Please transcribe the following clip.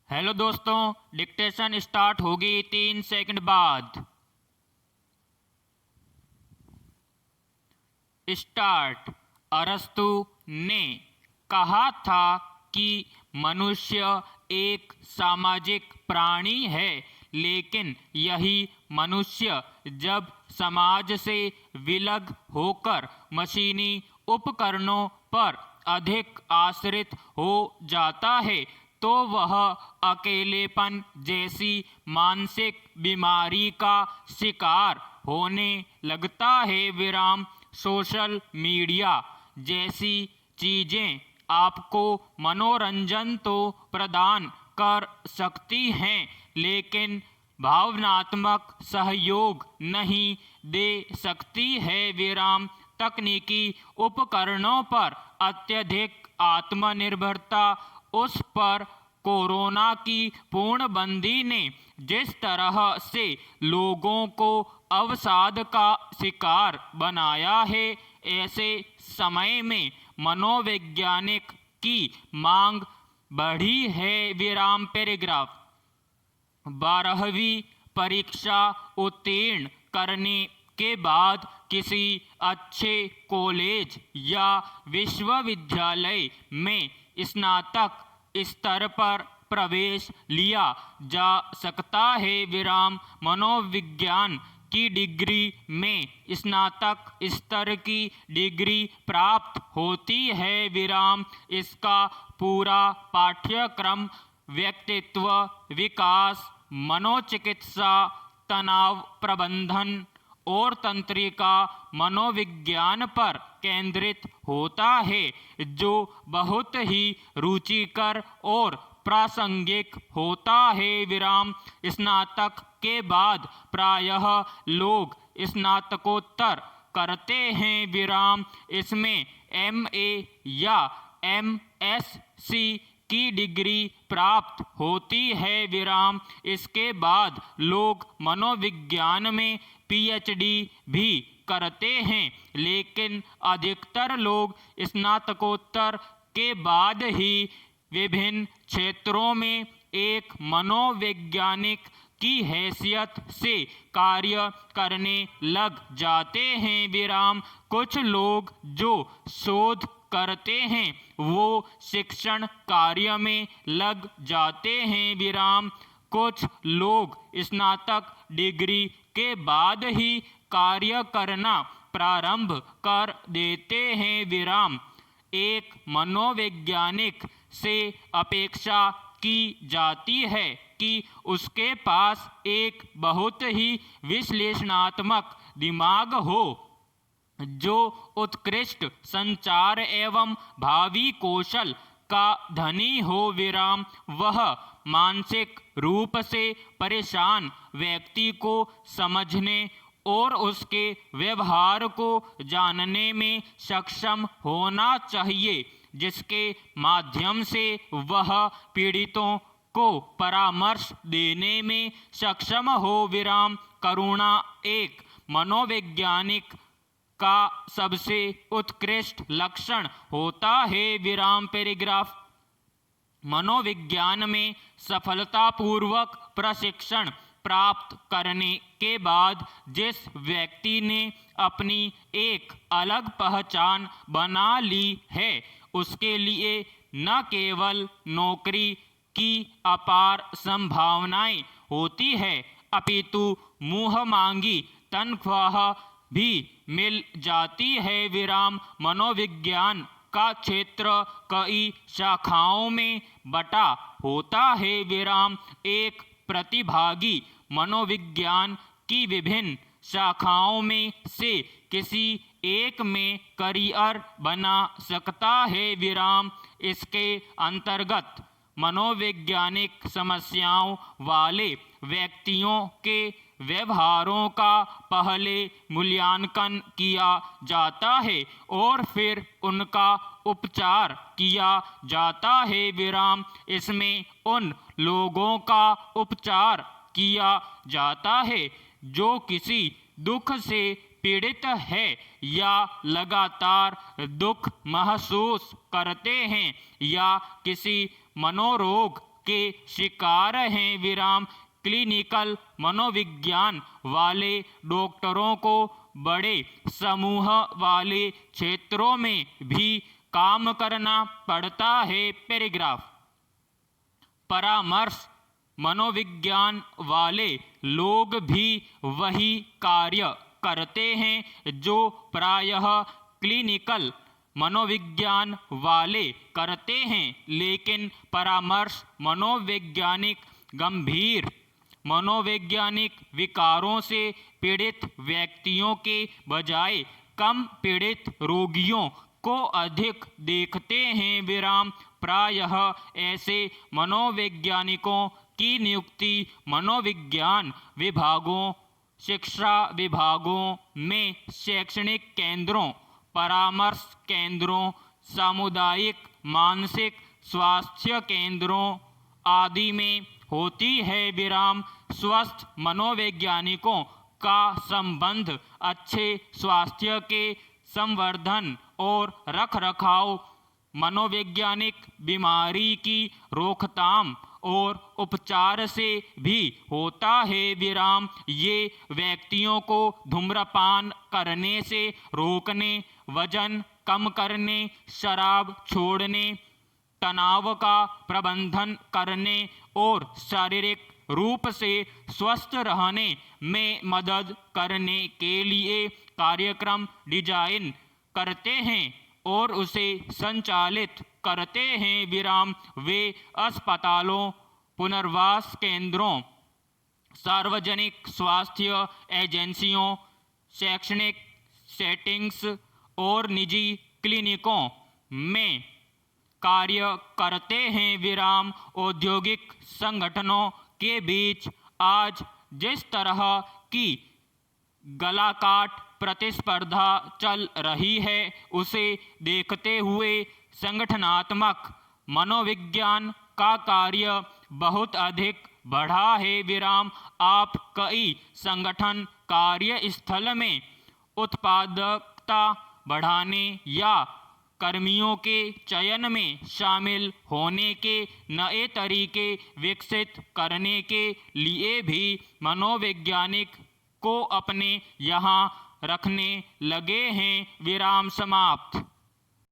Hello दोस्तों, dictation start होगी 3 second बाद। स्टार्ट। अरस्तु ने कहा था कि मनुष्य एक सामाजिक प्राणी है, लेकिन यही मनुष्य जब समाज से विलग होकर मशीनी उपकरणों पर अधिक आश्रित हो जाता है तो वह अकेलेपन जैसी मानसिक बीमारी का शिकार होने लगता है। सोशल मीडिया जैसी चीज़ें आपको मनोरंजन तो प्रदान कर सकती हैं, लेकिन भावनात्मक सहयोग नहीं दे सकती है। तकनीकी उपकरणों पर अत्यधिक आत्मनिर्भरता, उस पर कोरोना की पूर्णबंदी ने जिस तरह से लोगों को अवसाद का शिकार बनाया है, ऐसे समय में मनोवैज्ञानिक की मांग बढ़ी है। पैराग्राफ। 12वीं परीक्षा उत्तीर्ण करने के बाद किसी अच्छे कॉलेज या विश्वविद्यालय में स्नातक स्तर पर प्रवेश लिया जा सकता है। मनोविज्ञान की डिग्री में स्नातक स्तर की डिग्री प्राप्त होती है। इसका पूरा पाठ्यक्रम व्यक्तित्व विकास, मनोचिकित्सा, तनाव प्रबंधन और तंत्रिका मनोविज्ञान पर केंद्रित होता है, जो बहुत ही रुचिकर और प्रासंगिक होता है। स्नातक के बाद प्रायः लोग स्नातकोत्तर करते हैं। इसमें MA या MSc की डिग्री प्राप्त होती है। इसके बाद लोग मनोविज्ञान में PhD भी करते हैं, लेकिन अधिकतर लोग स्नातकोत्तर के बाद ही विभिन्न क्षेत्रों में एक मनोवैज्ञानिक की हैसियत से कार्य करने लग जाते हैं। कुछ लोग जो शोध करते हैं वो शिक्षण कार्य में लग जाते हैं। कुछ लोग स्नातक डिग्री के बाद ही कार्य करना प्रारंभ कर देते हैं। एक मनोवैज्ञानिक से अपेक्षा की जाती है कि उसके पास एक बहुत ही विश्लेषणात्मक दिमाग हो, जो उत्कृष्ट संचार एवं भावी कौशल का धनी हो। वह मानसिक रूप से परेशान व्यक्ति को समझने और उसके व्यवहार को जानने में सक्षम होना चाहिए, जिसके माध्यम से वह पीड़ितों को परामर्श देने में सक्षम हो। करुणा एक मनोवैज्ञानिक का सबसे उत्कृष्ट लक्षण होता है। पैराग्राफ। मनोविज्ञान में सफलतापूर्वक प्रशिक्षण प्राप्त करने के बाद जिस व्यक्ति ने अपनी एक अलग पहचान बना ली है, उसके लिए न केवल नौकरी की अपार संभावनाएं होती है, अपितु मुँह मांगी तनख्वाह भी मिल जाती है। मनोविज्ञान का क्षेत्र कई शाखाओं में बटा होता है। एक प्रतिभागी मनोविज्ञान की विभिन्न शाखाओं में से किसी एक में करियर बना सकता है। इसके अंतर्गत मनोवैज्ञानिक समस्याओं वाले व्यक्तियों के व्यवहारों का पहले मूल्यांकन किया जाता है और फिर उनका उपचार किया जाता है। इसमें उन लोगों का उपचार किया जाता है जो किसी दुख से पीड़ित है या लगातार दुख महसूस करते हैं या किसी मनोरोग के शिकार हैं विराम। क्लिनिकल मनोविज्ञान वाले डॉक्टरों को बड़े समूह वाले क्षेत्रों में भी काम करना पड़ता है। पैराग्राफ। परामर्श मनोविज्ञान वाले लोग भी वही कार्य करते हैं जो प्रायः क्लिनिकल मनोविज्ञान वाले करते हैं, लेकिन परामर्श मनोवैज्ञानिक गंभीर मनोवैज्ञानिक विकारों से पीड़ित व्यक्तियों के बजाय कम पीड़ित रोगियों को अधिक देखते हैं विराम। प्रायः ऐसे मनोवैज्ञानिकों की नियुक्ति मनोविज्ञान विभागों, शिक्षा विभागों में, शैक्षणिक केंद्रों, परामर्श केंद्रों, सामुदायिक मानसिक स्वास्थ्य केंद्रों आदि में होती है विराम। स्वस्थ मनोवैज्ञानिकों का संबंध अच्छे स्वास्थ्य के संवर्धन और रखरखाव, मनोवैज्ञानिक बीमारी की रोकथाम और उपचार से भी होता है विराम। ये व्यक्तियों को धूम्रपान करने से रोकने, वजन कम करने, शराब छोड़ने, तनाव का प्रबंधन करने और शारीरिक रूप से स्वस्थ रहने में मदद करने के लिए कार्यक्रम डिजाइन करते हैं और उसे संचालित करते हैं विराम। वे अस्पतालों, पुनर्वास केंद्रों, सार्वजनिक स्वास्थ्य एजेंसियों, शैक्षणिक सेटिंग्स और निजी क्लिनिकों में कार्य करते हैं विराम। औद्योगिक संगठनों के बीच आज जिस तरह की गलाकाट प्रतिस्पर्धा चल रही है, उसे देखते हुए संगठनात्मक मनोविज्ञान का कार्य बहुत अधिक बढ़ा है विराम। आप कई संगठन कार्यस्थल में उत्पादकता बढ़ाने या कर्मियों के चयन में शामिल होने के नए तरीके विकसित करने के लिए भी मनोवैज्ञानिक को अपने यहाँ रखने लगे हैं। विराम समाप्त।